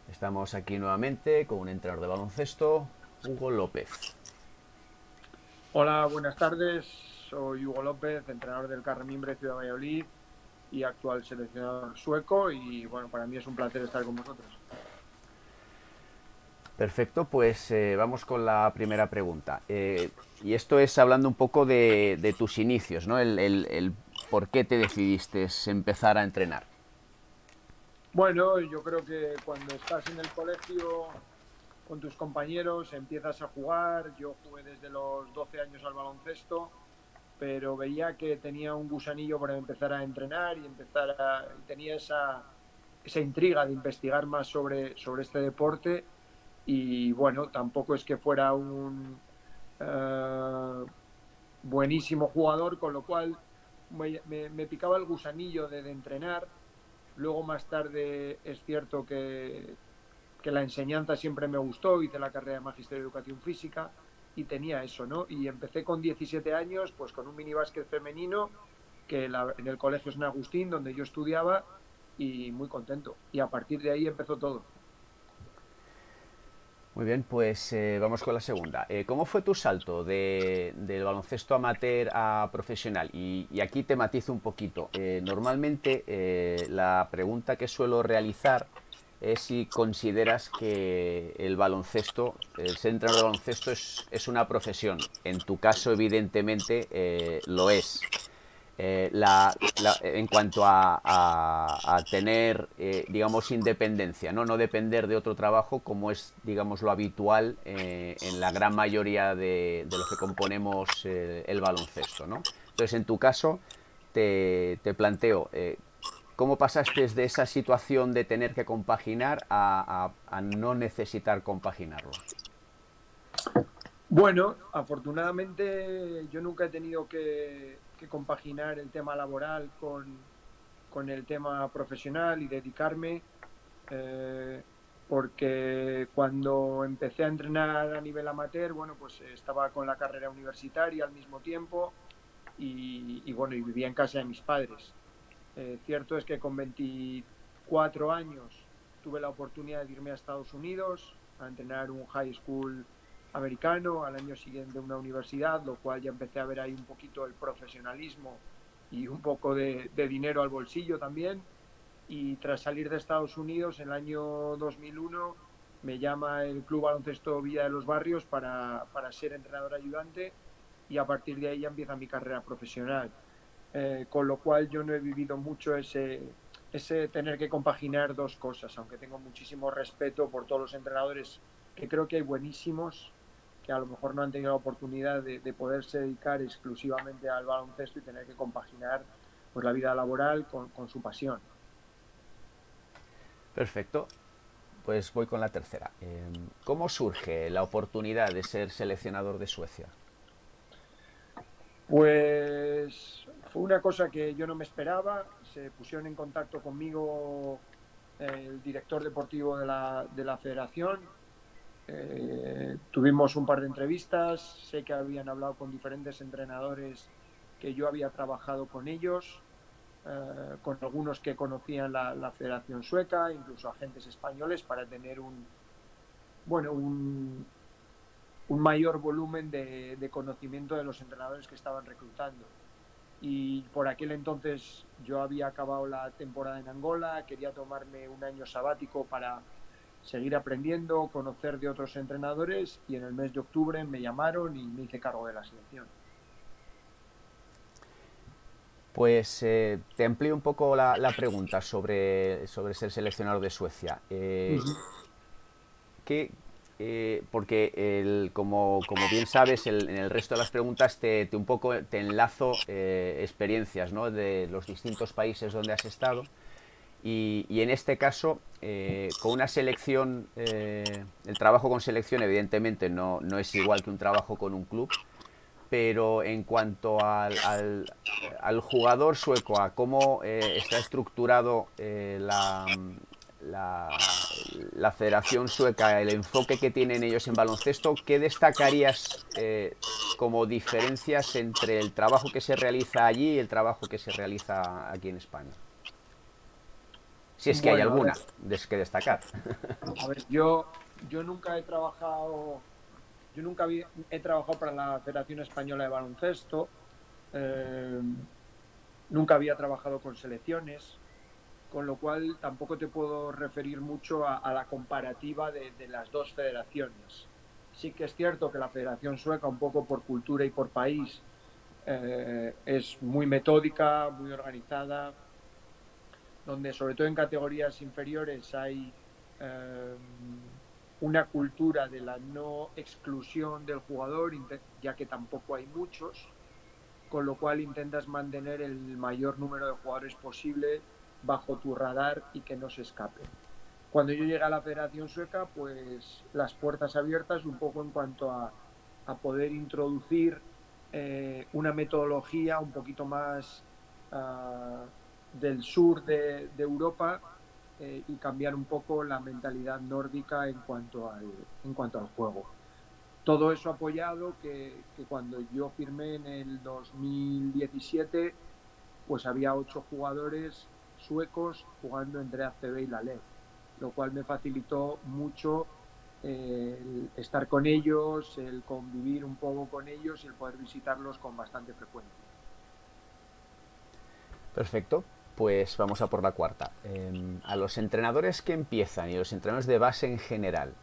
Estamos aquí nuevamente con un entrenador de baloncesto, Hugo López. Hola, buenas tardes. Soy Hugo López, entrenador del Carremimbre Ciudad de Valladolid y actual seleccionador sueco. Y bueno, para mí es un placer estar con vosotros. Perfecto, pues vamos con la primera pregunta. Y esto es hablando un poco de tus inicios, ¿no? El por qué te decidiste empezar a entrenar. Bueno, yo creo que cuando estás en el colegio con tus compañeros empiezas a jugar. Yo jugué desde los 12 años al baloncesto, pero veía que tenía un gusanillo para empezar a entrenar y tenía esa intriga de investigar más sobre este deporte. Y bueno, tampoco es que fuera un buenísimo jugador, con lo cual me picaba el gusanillo de entrenar. Luego más tarde es cierto que la enseñanza siempre me gustó, hice la carrera de Magisterio de Educación Física y tenía eso, ¿no? Y empecé con 17 años, pues con un minibásquet femenino, en el colegio San Agustín, donde yo estudiaba, y muy contento. Y a partir de ahí empezó todo. Muy bien, pues vamos con la segunda. ¿Cómo fue tu salto del baloncesto amateur a profesional? Y aquí te matizo un poquito. Normalmente la pregunta que suelo realizar es si consideras que el baloncesto, el ser entrenador de baloncesto es una profesión. En tu caso, evidentemente, lo es. En cuanto a tener, digamos, independencia, ¿no? No depender de otro trabajo como es, digamos, lo habitual en la gran mayoría de los que componemos el baloncesto, ¿no? Entonces, en tu caso, te planteo, ¿cómo pasaste de esa situación de tener que compaginar a no necesitar compaginarlo? Bueno, afortunadamente yo nunca he tenido que compaginar el tema laboral con el tema profesional y dedicarme, eh, porque cuando empecé a entrenar a nivel amateur, bueno, pues estaba con la carrera universitaria al mismo tiempo y bueno, y vivía en casa de mis padres. Cierto es que con 24 años tuve la oportunidad de irme a Estados Unidos a entrenar un high school americano, al año siguiente una universidad, lo cual ya empecé a ver ahí un poquito el profesionalismo y un poco de dinero al bolsillo también. Y tras salir de Estados Unidos en el año 2001 me llama el Club Baloncesto Villa de los Barrios para ser entrenador ayudante y a partir de ahí ya empieza mi carrera profesional. Con lo cual yo no he vivido mucho ese tener que compaginar dos cosas, aunque tengo muchísimo respeto por todos los entrenadores, que creo que hay buenísimos, que a lo mejor no han tenido la oportunidad de poderse dedicar exclusivamente al baloncesto y tener que compaginar pues, la vida laboral con su pasión. Perfecto. Pues voy con la tercera. ¿Cómo surge la oportunidad de ser seleccionador de Suecia? Pues fue una cosa que yo no me esperaba. Se pusieron en contacto conmigo el director deportivo de la federación. Tuvimos un par de entrevistas. Sé que habían hablado con diferentes entrenadores que yo había trabajado con ellos, con algunos que conocían la Federación Sueca, incluso agentes españoles, para tener bueno, un mayor volumen de conocimiento de los entrenadores que estaban reclutando. Y por aquel entonces yo había acabado la temporada en Angola, quería tomarme un año sabático para seguir aprendiendo, conocer de otros entrenadores y en el mes de octubre me llamaron y me hice cargo de la selección. Pues te amplío un poco la pregunta sobre ser seleccionador de Suecia. Uh -huh. Porque como bien sabes, en el resto de las preguntas un poco te enlazo experiencias, ¿no? De los distintos países donde has estado. Y en este caso, con una selección, el trabajo con selección evidentemente no es igual que un trabajo con un club, pero en cuanto al jugador sueco, a cómo está estructurado la, la Federación Sueca, el enfoque que tienen ellos en baloncesto, ¿qué destacarías como diferencias entre el trabajo que se realiza allí y el trabajo que se realiza aquí en España? Si es que hay Bueno, a ver, alguna que destacar. yo nunca he trabajado, he trabajado para la Federación Española de Baloncesto, eh, nunca había trabajado con selecciones, con lo cual tampoco te puedo referir mucho a la comparativa de las dos federaciones. Sí que es cierto que la Federación Sueca, un poco por cultura y por país, es muy metódica, muy organizada, donde sobre todo en categorías inferiores hay eh, una cultura de la no exclusión del jugador, ya que tampoco hay muchos, con lo cual intentas mantener el mayor número de jugadores posible bajo tu radar y que no se escapen. Cuando yo llegué a la Federación Sueca, pues las puertas abiertas un poco en cuanto a poder introducir una metodología un poquito más del sur de Europa y cambiar un poco la mentalidad nórdica en cuanto al juego. Todo eso apoyado que cuando yo firmé en el 2017, pues había 8 jugadores suecos jugando entre ACB y la LEC, lo cual me facilitó mucho el estar con ellos, el convivir un poco con ellos y el poder visitarlos con bastante frecuencia. Perfecto. Pues vamos a por la cuarta. A los entrenadores que empiezan y a los entrenadores de base en general,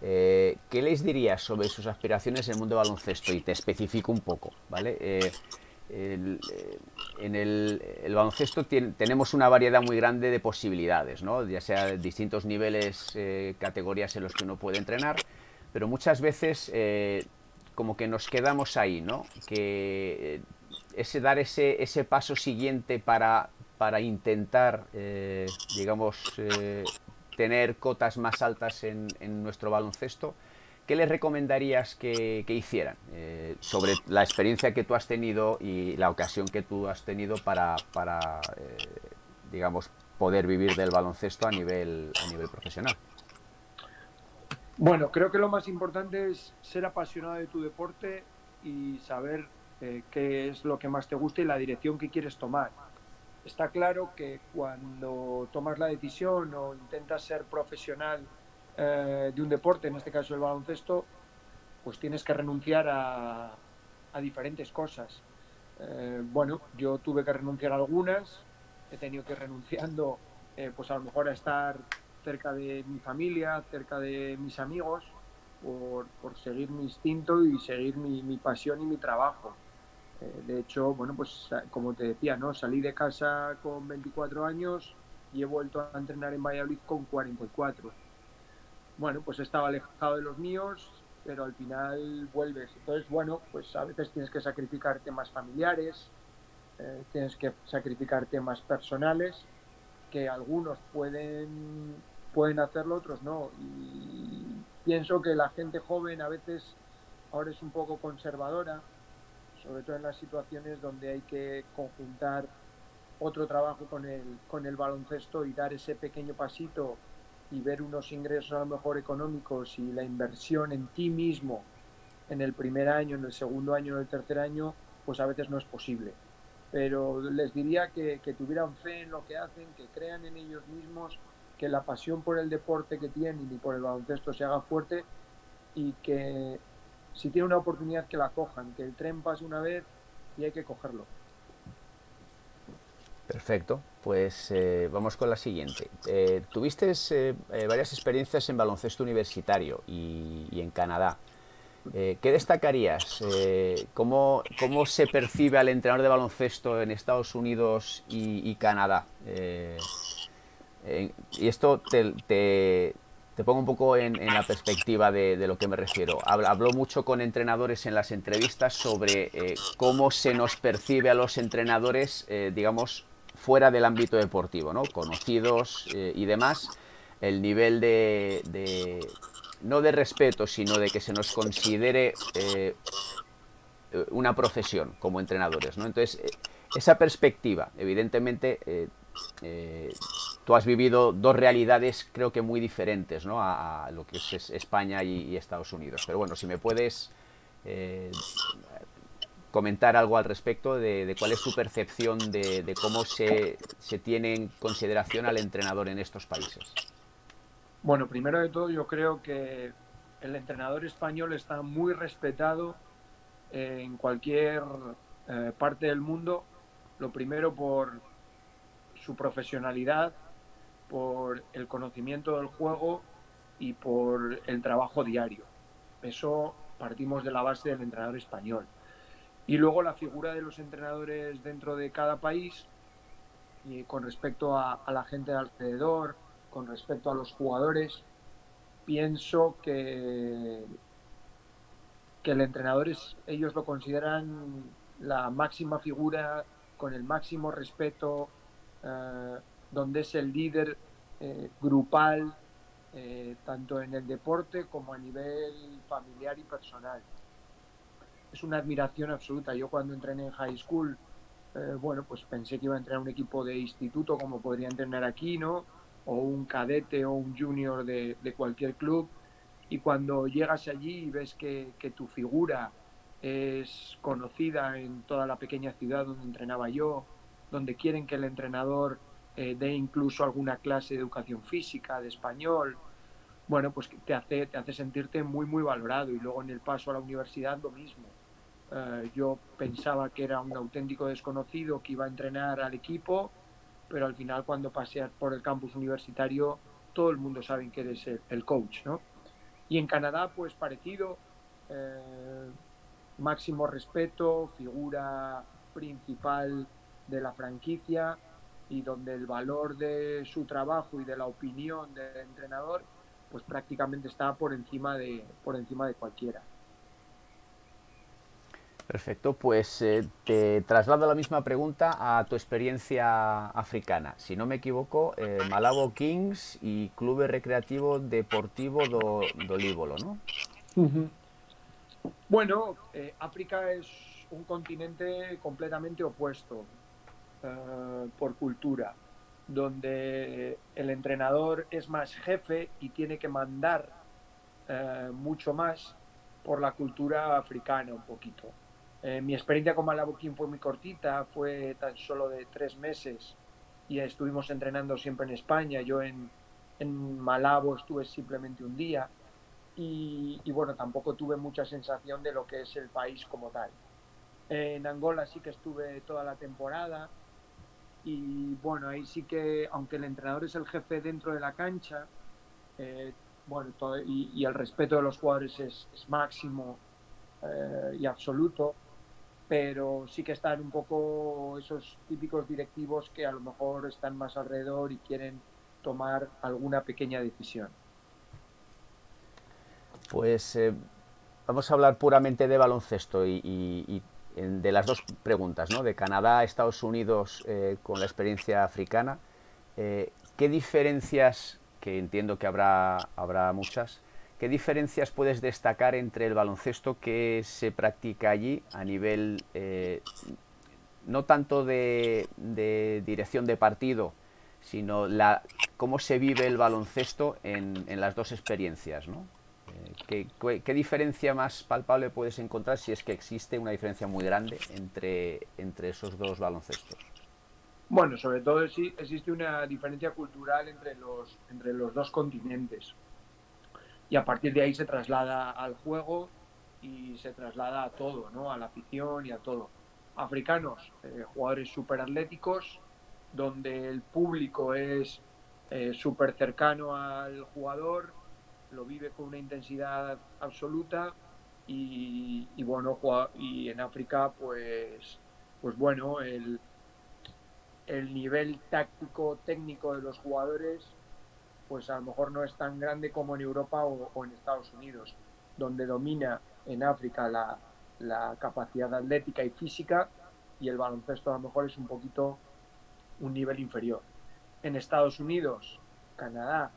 ¿qué les dirías sobre sus aspiraciones en el mundo del baloncesto? Y te especifico un poco, ¿vale? El, en el baloncesto tenemos una variedad muy grande de posibilidades, ¿no? Ya sea de distintos niveles, categorías en los que uno puede entrenar, pero muchas veces como que nos quedamos ahí, ¿no? Que dar ese paso siguiente para intentar, digamos, tener cotas más altas en nuestro baloncesto, ¿qué les recomendarías que hicieran sobre la experiencia que tú has tenido y la ocasión que tú has tenido para digamos, poder vivir del baloncesto a nivel profesional? Bueno, creo que lo más importante es ser apasionado de tu deporte y saber qué es lo que más te gusta y la dirección que quieres tomar. Está claro que cuando tomas la decisión o intentas ser profesional de un deporte, en este caso el baloncesto, pues tienes que renunciar a diferentes cosas. Bueno, yo tuve que renunciar a algunas, he tenido que ir renunciando, pues a lo mejor a estar cerca de mi familia, cerca de mis amigos, por seguir mi instinto y seguir mi pasión y mi trabajo. De hecho, bueno, pues como te decía, ¿no? Salí de casa con 24 años y he vuelto a entrenar en Valladolid con 44. Bueno, pues estaba alejado de los míos, pero al final vuelves. Entonces, bueno, pues a veces tienes que sacrificar temas familiares, tienes que sacrificar temas personales, que algunos pueden hacerlo, otros no. Y pienso que la gente joven a veces ahora es un poco conservadora, sobre todo en las situaciones donde hay que conjuntar otro trabajo con el baloncesto y dar ese pequeño pasito y ver unos ingresos a lo mejor económicos y la inversión en ti mismo en el primer año, en el segundo año, en el tercer año, pues a veces no es posible. Pero les diría que tuvieran fe en lo que hacen, que crean en ellos mismos, que la pasión por el deporte que tienen y por el baloncesto se haga fuerte y que si tienen una oportunidad que la cojan, que el tren pase una vez y hay que cogerlo. Perfecto, pues vamos con la siguiente. Tuviste varias experiencias en baloncesto universitario y en Canadá. ¿Qué destacarías? ¿Cómo se percibe al entrenador de baloncesto en Estados Unidos y Canadá? Y esto te pongo un poco en la perspectiva de lo que me refiero. Habló mucho con entrenadores en las entrevistas sobre cómo se nos percibe a los entrenadores, digamos, fuera del ámbito deportivo, ¿no? Conocidos y demás, el nivel no de respeto, sino de que se nos considere una profesión como entrenadores, ¿no? Entonces, esa perspectiva, evidentemente, tú has vivido dos realidades creo que muy diferentes, ¿no? A lo que es España y Estados Unidos. Pero bueno, si me puedes eh, comentar algo al respecto de cuál es su percepción de cómo se tiene en consideración al entrenador en estos países. Bueno, primero de todo, yo creo que el entrenador español está muy respetado en cualquier parte del mundo. Lo primero por su profesionalidad, por el conocimiento del juego y por el trabajo diario. Eso partimos de la base del entrenador español. Y luego la figura de los entrenadores dentro de cada país y con respecto a la gente de alrededor, con respecto a los jugadores, pienso que el entrenador ellos lo consideran la máxima figura, con el máximo respeto, eh, donde es el líder grupal, tanto en el deporte como a nivel familiar y personal. Es una admiración absoluta. Yo cuando entrené en high school, bueno, pues pensé que iba a entrenar un equipo de instituto como podría entrenar aquí, ¿no? O un cadete o un junior de cualquier club. Y cuando llegas allí y ves que tu figura es conocida en toda la pequeña ciudad donde entrenaba yo, donde quieren que el entrenador dé incluso alguna clase de educación física, de español, bueno, pues te hace sentirte muy, muy valorado. Y luego en el paso a la universidad lo mismo. Yo pensaba que era un auténtico desconocido que iba a entrenar al equipo, pero al final cuando paseas por el campus universitario, todo el mundo sabe que eres el coach, ¿no? Y en Canadá, pues parecido, eh, máximo respeto, figura principal de la franquicia y donde el valor de su trabajo y de la opinión del entrenador, pues prácticamente está por encima de cualquiera. Perfecto, pues te traslado la misma pregunta a tu experiencia africana. Si no me equivoco, Malabo Kings y Clube Recreativo Deportivo do Lívolo, ¿no? Uh -huh. Bueno, África es un continente completamente opuesto por cultura, donde el entrenador es más jefe y tiene que mandar mucho más por la cultura africana un poquito. Mi experiencia con Malabuquín fue muy cortita, fue tan solo de 3 meses y estuvimos entrenando siempre en España. Yo en Malabo estuve simplemente un día y bueno, tampoco tuve mucha sensación de lo que es el país como tal. En Angola sí que estuve toda la temporada y bueno, ahí sí que, aunque el entrenador es el jefe dentro de la cancha, bueno, y el respeto de los jugadores es máximo y absoluto, pero sí que están un poco esos típicos directivos que a lo mejor están más alrededor y quieren tomar alguna pequeña decisión. Pues vamos a hablar puramente de baloncesto de las dos preguntas, ¿no? De Canadá, Estados Unidos con la experiencia africana. ¿Qué diferencias, que entiendo que habrá muchas, qué diferencias puedes destacar entre el baloncesto que se practica allí a nivel no tanto de dirección de partido, sino cómo se vive el baloncesto en las dos experiencias, ¿no? ¿Qué diferencia más palpable puedes encontrar si es que existe una diferencia muy grande entre esos dos baloncestos? Bueno, sobre todo sí existe una diferencia cultural entre los dos continentes y a partir de ahí se traslada al juego y se traslada a todo, ¿no? A la afición y a todo. Africanos, jugadores súper atléticos, donde el público es súper cercano al jugador, lo vive con una intensidad absoluta y bueno, y en África pues bueno, el nivel táctico técnico de los jugadores pues a lo mejor no es tan grande como en Europa o en Estados Unidos, donde domina en África la capacidad atlética y física y el baloncesto a lo mejor es un poquito un nivel inferior. En Estados Unidos, Canadá,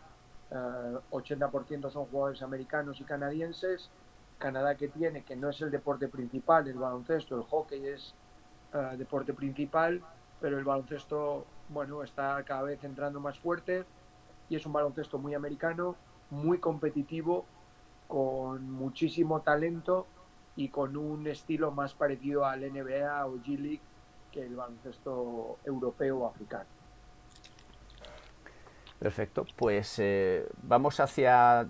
80% son jugadores americanos y canadienses. Canadá que tiene, que no es el deporte principal, el baloncesto, el hockey es deporte principal, pero el baloncesto, bueno, está cada vez entrando más fuerte y es un baloncesto muy americano, muy competitivo, con muchísimo talento y con un estilo más parecido al NBA o G-League que el baloncesto europeo o africano. Perfecto, pues vamos hacia,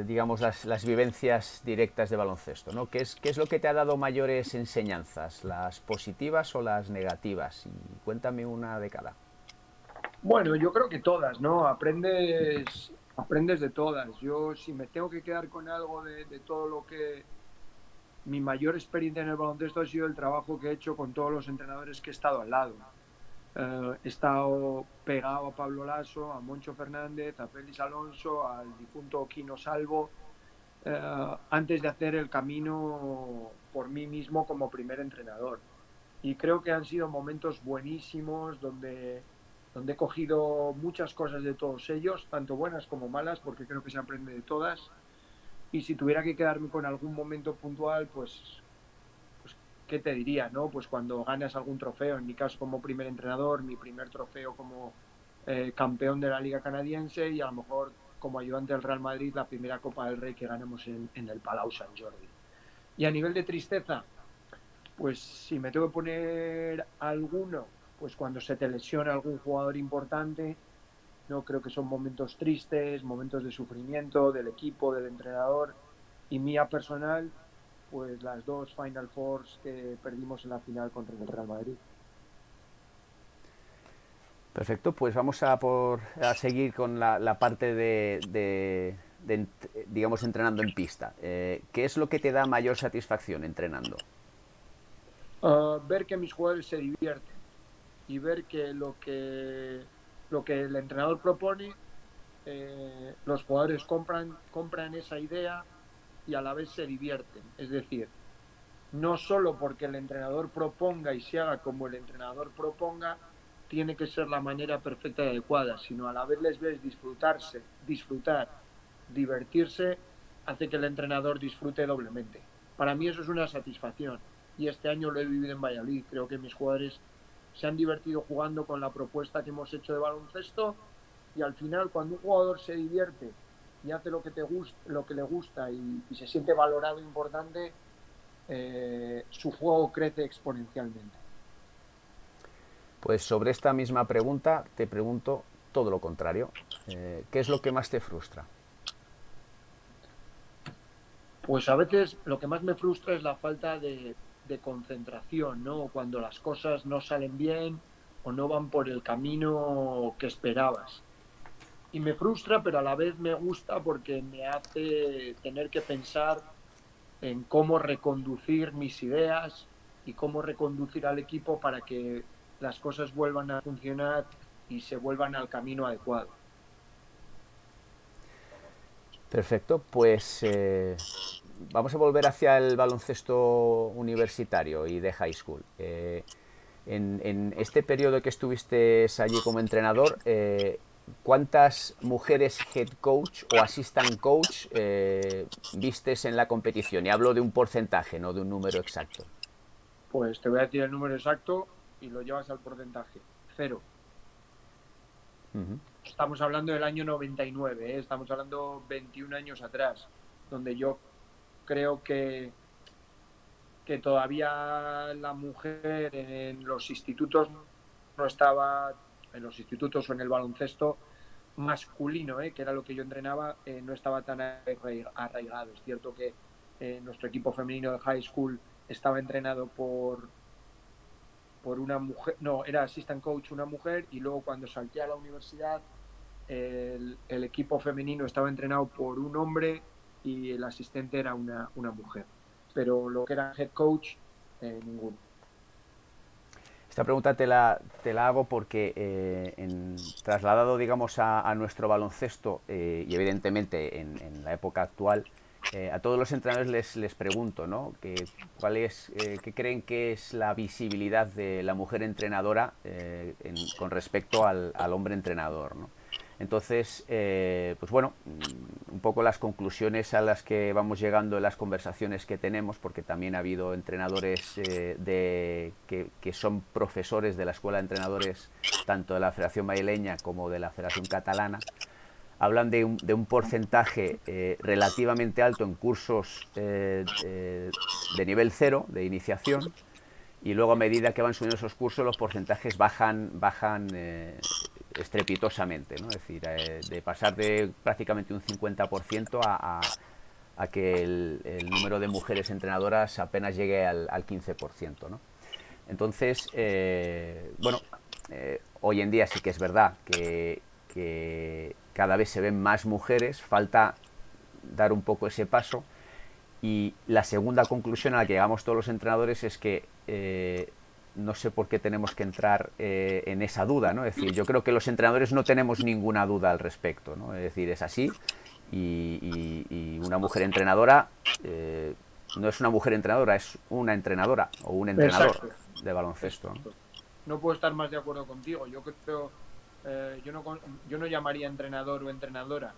digamos, las vivencias directas de baloncesto, ¿no? Qué es lo que te ha dado mayores enseñanzas, las positivas o las negativas? Y cuéntame una de cada. Bueno, yo creo que todas, ¿no? Aprendes de todas. Yo, si me tengo que quedar con algo de todo lo que... Mi mayor experiencia en el baloncesto ha sido el trabajo que he hecho con todos los entrenadores que he estado al lado. He estado pegado a Pablo Lasso, a Moncho Fernández, a Félix Alonso, al difunto Quino Salvo, antes de hacer el camino por mí mismo como primer entrenador. Y creo que han sido momentos buenísimos donde he cogido muchas cosas de todos ellos, tanto buenas como malas, porque creo que se aprende de todas. Y si tuviera que quedarme con algún momento puntual, pues ¿qué te diría? ¿No? Pues cuando ganas algún trofeo, en mi caso como primer entrenador, mi primer trofeo como campeón de la Liga Canadiense y a lo mejor como ayudante del Real Madrid la primera Copa del Rey que ganamos en el Palau Sant Jordi. Y a nivel de tristeza, pues si me tengo que poner alguno, pues cuando se te lesiona algún jugador importante, no creo que son momentos tristes, momentos de sufrimiento del equipo, del entrenador y mía personal, pues las dos Final Fours que perdimos en la final contra el Real Madrid. Perfecto, pues vamos a seguir con la parte digamos, entrenando en pista. ¿Qué es lo que te da mayor satisfacción entrenando? Ver que mis jugadores se divierten y ver que lo que el entrenador propone, los jugadores compran esa idea y a la vez se divierten. Es decir, no solo porque el entrenador proponga y se haga como el entrenador proponga, tiene que ser la manera perfecta y adecuada, sino a la vez les ves disfrutar, divertirse, hace que el entrenador disfrute doblemente. Para mí eso es una satisfacción y este año lo he vivido en Valladolid. Creo que mis jugadores se han divertido jugando con la propuesta que hemos hecho de baloncesto y al final cuando un jugador se divierte y hace lo que, lo que le gusta y se siente valorado e importante, su juego crece exponencialmente. Pues sobre esta misma pregunta te pregunto todo lo contrario. ¿Qué es lo que más te frustra? Pues a veces lo que más me frustra es la falta de concentración, ¿no? Cuando las cosas no salen bien o no van por el camino que esperabas. Y me frustra, pero a la vez me gusta porque me hace tener que pensar en cómo reconducir mis ideas y cómo reconducir al equipo para que las cosas vuelvan a funcionar y se vuelvan al camino adecuado. Perfecto, pues vamos a volver hacia el baloncesto universitario y de high school. En este periodo que estuviste allí como entrenador, ¿cuántas mujeres head coach o assistant coach vistes en la competición? Y hablo de un porcentaje, no de un número exacto. Pues te voy a decir el número exacto y lo llevas al porcentaje. 0. Estamos hablando del año 99, ¿eh? Estamos hablando 21 años atrás, donde yo creo que todavía la mujer en los institutos no estaba, en los institutos o en el baloncesto masculino, que era lo que yo entrenaba, no estaba tan arraigado. Es cierto que nuestro equipo femenino de high school estaba entrenado por una mujer, no, era assistant coach una mujer, y luego cuando salté a la universidad el equipo femenino estaba entrenado por un hombre y el asistente era una mujer. Pero lo que era head coach, ninguno. Esta pregunta te la hago porque trasladado, digamos, a nuestro baloncesto y evidentemente en la época actual, a todos los entrenadores les pregunto, ¿no? ¿Qué creen que es la visibilidad de la mujer entrenadora con respecto al hombre entrenador, ¿no? Entonces, pues bueno, un poco las conclusiones a las que vamos llegando en las conversaciones que tenemos, porque también ha habido entrenadores que son profesores de la Escuela de Entrenadores, tanto de la Federación Madrileña como de la Federación Catalana. hablan de un porcentaje relativamente alto en cursos de nivel cero, de iniciación, y luego a medida que van subiendo esos cursos los porcentajes bajan estrepitosamente, ¿no? Es decir, de pasar de prácticamente un 50% a que el número de mujeres entrenadoras apenas llegue al 15%, ¿no? Entonces, bueno, hoy en día sí que es verdad que cada vez se ven más mujeres, falta dar un poco ese paso. Y la segunda conclusión a la que llegamos todos los entrenadores es que no sé por qué tenemos que entrar en esa duda, ¿no? Es decir, yo creo que los entrenadores no tenemos ninguna duda al respecto, ¿no? Es decir, es así y una mujer entrenadora no es una mujer entrenadora, es una entrenadora o un entrenador Exacto, de baloncesto, ¿no? exacto. No puedo estar más de acuerdo contigo. Yo creo, yo no llamaría entrenador o entrenadora.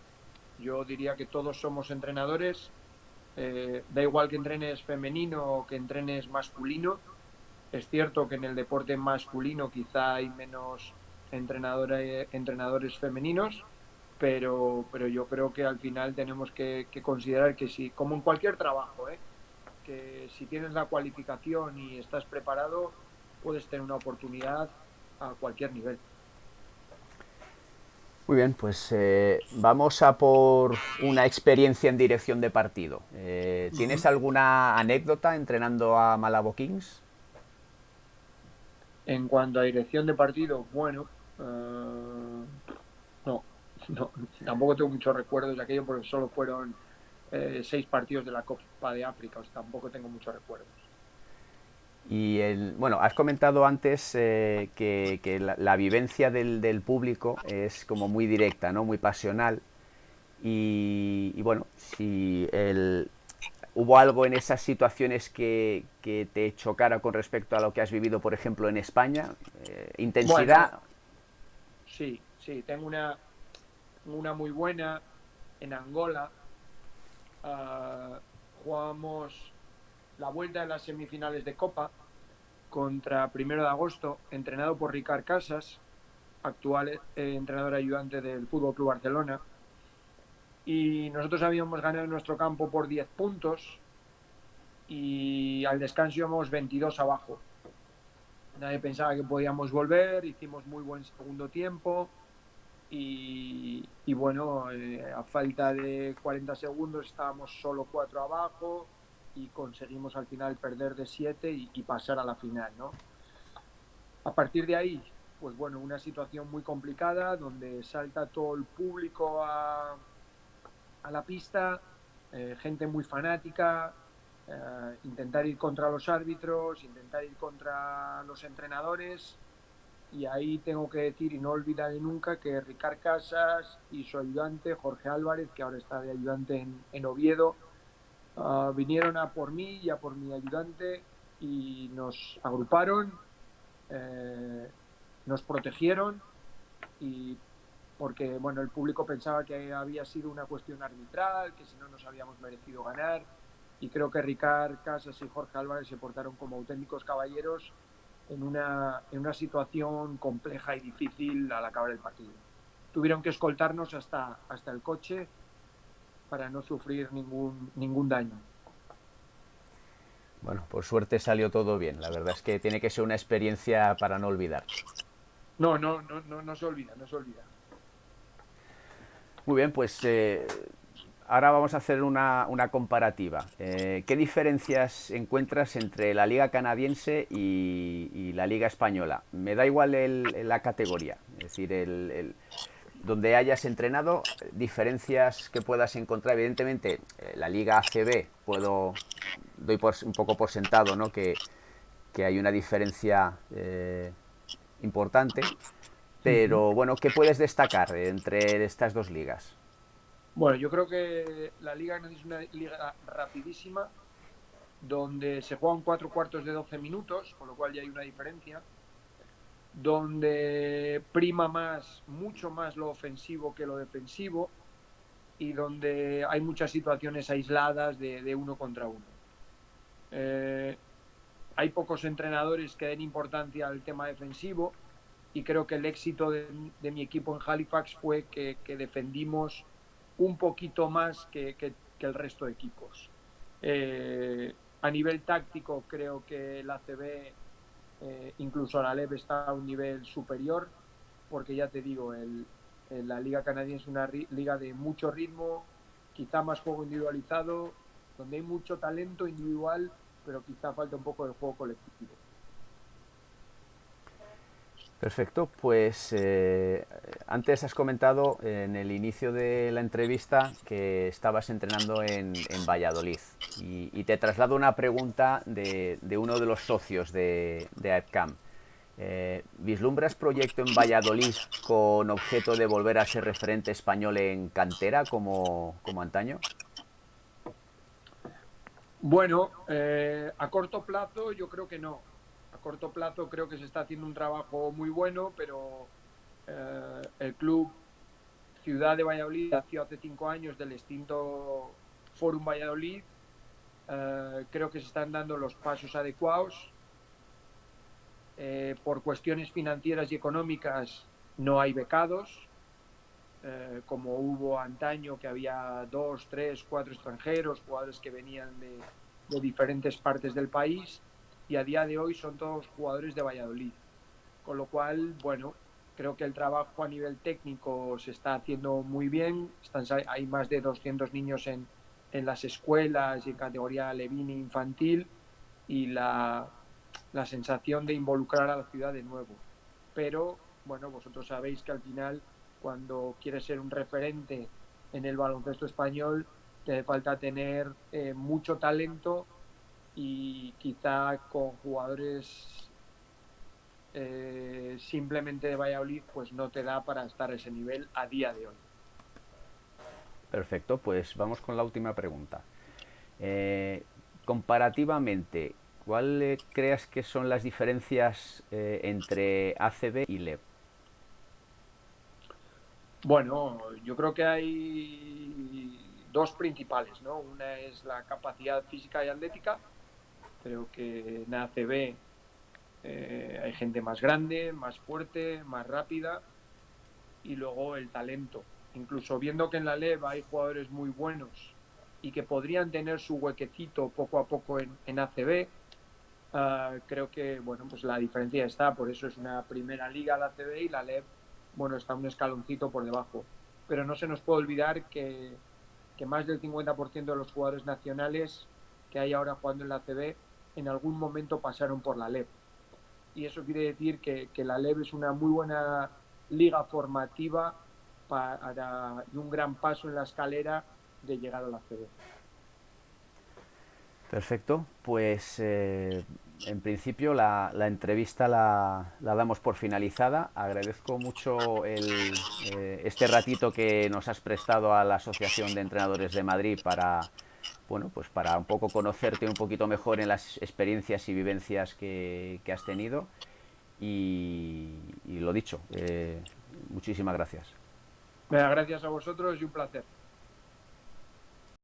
Yo diría que todos somos entrenadores. Da igual que entrenes femenino o que entrenes masculino. Es cierto que en el deporte masculino quizá hay menos entrenadores femeninos, pero yo creo que al final tenemos que considerar que si, como en cualquier trabajo, que si tienes la cualificación y estás preparado, puedes tener una oportunidad a cualquier nivel. Muy bien, pues vamos a por una experiencia en dirección de partido. ¿Tienes Uh-huh. alguna anécdota entrenando a Malabo Kings? En cuanto a dirección de partido, bueno, no, no, tampoco tengo muchos recuerdos de aquello porque solo fueron 6 partidos de la Copa de África, o sea, tampoco tengo muchos recuerdos. Y bueno, has comentado antes que la vivencia del público es como muy directa, ¿no? Muy pasional. Y bueno, si hubo algo en esas situaciones que te chocara con respecto a lo que has vivido, por ejemplo, en España, Bueno, intensidad. sí, sí, tengo una muy buena en Angola. Uh, jugamos la vuelta de las semifinales de Copa contra 1 de agosto, entrenado por Ricard Casas, actual entrenador ayudante del Fútbol Club Barcelona. Y nosotros habíamos ganado en nuestro campo por 10 puntos y al descanso íbamos 22 abajo. Nadie pensaba que podíamos volver, hicimos muy buen segundo tiempo y bueno, a falta de 40 segundos estábamos solo 4 abajo y conseguimos al final perder de 7 y pasar a la final, ¿no? A partir de ahí, pues bueno, una situación muy complicada donde salta todo el público a la pista, gente muy fanática, intentar ir contra los árbitros, intentar ir contra los entrenadores. Y ahí tengo que decir y no olvidaré nunca que Ricard Casas y su ayudante Jorge Álvarez, que ahora está de ayudante en Oviedo, vinieron a por mí y a por mi ayudante y nos agruparon, eh, nos protegieron y porque bueno, el público pensaba que había sido una cuestión arbitral, que si no nos habíamos merecido ganar y creo que Ricard Casas y Jorge Álvarez se portaron como auténticos caballeros en una situación compleja y difícil al acabar el partido. Tuvieron que escoltarnos hasta el coche para no sufrir ningún daño. Bueno, por suerte salió todo bien. La verdad es que tiene que ser una experiencia para no olvidar. No, no, no, no, no se olvida, no se olvida. Muy bien, pues ahora vamos a hacer una comparativa. ¿Qué diferencias encuentras entre la liga canadiense y la liga española? Me da igual la categoría, es decir, donde hayas entrenado, diferencias que puedas encontrar. Evidentemente, la liga ACB doy un poco por sentado, ¿no? Que hay una diferencia importante, Uh-huh. pero bueno, ¿qué puedes destacar entre estas dos ligas? Bueno, yo creo que la liga es una liga rapidísima, donde se juegan 4 cuartos de 12 minutos, con lo cual ya hay una diferencia, donde prima mucho más lo ofensivo que lo defensivo, y donde hay muchas situaciones aisladas de uno contra uno. Hay pocos entrenadores que den importancia al tema defensivo, y creo que el éxito de mi equipo en Halifax fue que defendimos un poquito más que el resto de equipos. A nivel táctico creo que el ACB, incluso la LEB, está a un nivel superior, porque ya te digo, la Liga Canadiense es una liga de mucho ritmo, quizá más juego individualizado, donde hay mucho talento individual, pero quizá falta un poco de juego colectivo. Perfecto, pues antes has comentado en el inicio de la entrevista que estabas entrenando en Valladolid y te traslado una pregunta de uno de los socios de AEPCAM. ¿Vislumbras proyecto en Valladolid con objeto de volver a ser referente español en cantera como antaño? Bueno, a corto plazo yo creo que no. A corto plazo creo que se está haciendo un trabajo muy bueno, pero el club Ciudad de Valladolid nació hace 5 años del extinto Fórum Valladolid. Creo que se están dando los pasos adecuados. Por cuestiones financieras y económicas no hay becados, como hubo antaño, que había 2, 3, 4 extranjeros, jugadores que venían de diferentes partes del país, y a día de hoy son todos jugadores de Valladolid. Con lo cual, bueno, creo que el trabajo a nivel técnico se está haciendo muy bien. Hay más de 200 niños en las escuelas y en categoría Levini infantil, y la sensación de involucrar a la ciudad de nuevo. Pero, bueno, vosotros sabéis que al final, cuando quieres ser un referente en el baloncesto español, te hace falta tener mucho talento, y quizá con jugadores simplemente de Valladolid pues no te da para estar a ese nivel a día de hoy. Perfecto, pues vamos con la última pregunta. Comparativamente, ¿cuál creas que son las diferencias entre ACB y LEB? Bueno, yo creo que hay dos principales, ¿no? Una es la capacidad física y atlética. Creo que en ACB hay gente más grande, más fuerte, más rápida, y luego el talento. Incluso viendo que en la LEV hay jugadores muy buenos y que podrían tener su huequecito poco a poco en ACB, creo que bueno, pues la diferencia está. Por eso es una primera liga la ACB, y la LEV, bueno, está un escaloncito por debajo. Pero no se nos puede olvidar que más del 50% de los jugadores nacionales que hay ahora jugando en la ACB en algún momento pasaron por la LEV. Y eso quiere decir que la LEV es una muy buena liga formativa y un gran paso en la escalera de llegar a la ACB. Perfecto, pues en principio la entrevista la damos por finalizada. Agradezco mucho este ratito que nos has prestado a la Asociación de Entrenadores de Madrid para, bueno, pues para un poco conocerte un poquito mejor en las experiencias y vivencias que has tenido. Y lo dicho, muchísimas gracias. Gracias a vosotros y un placer.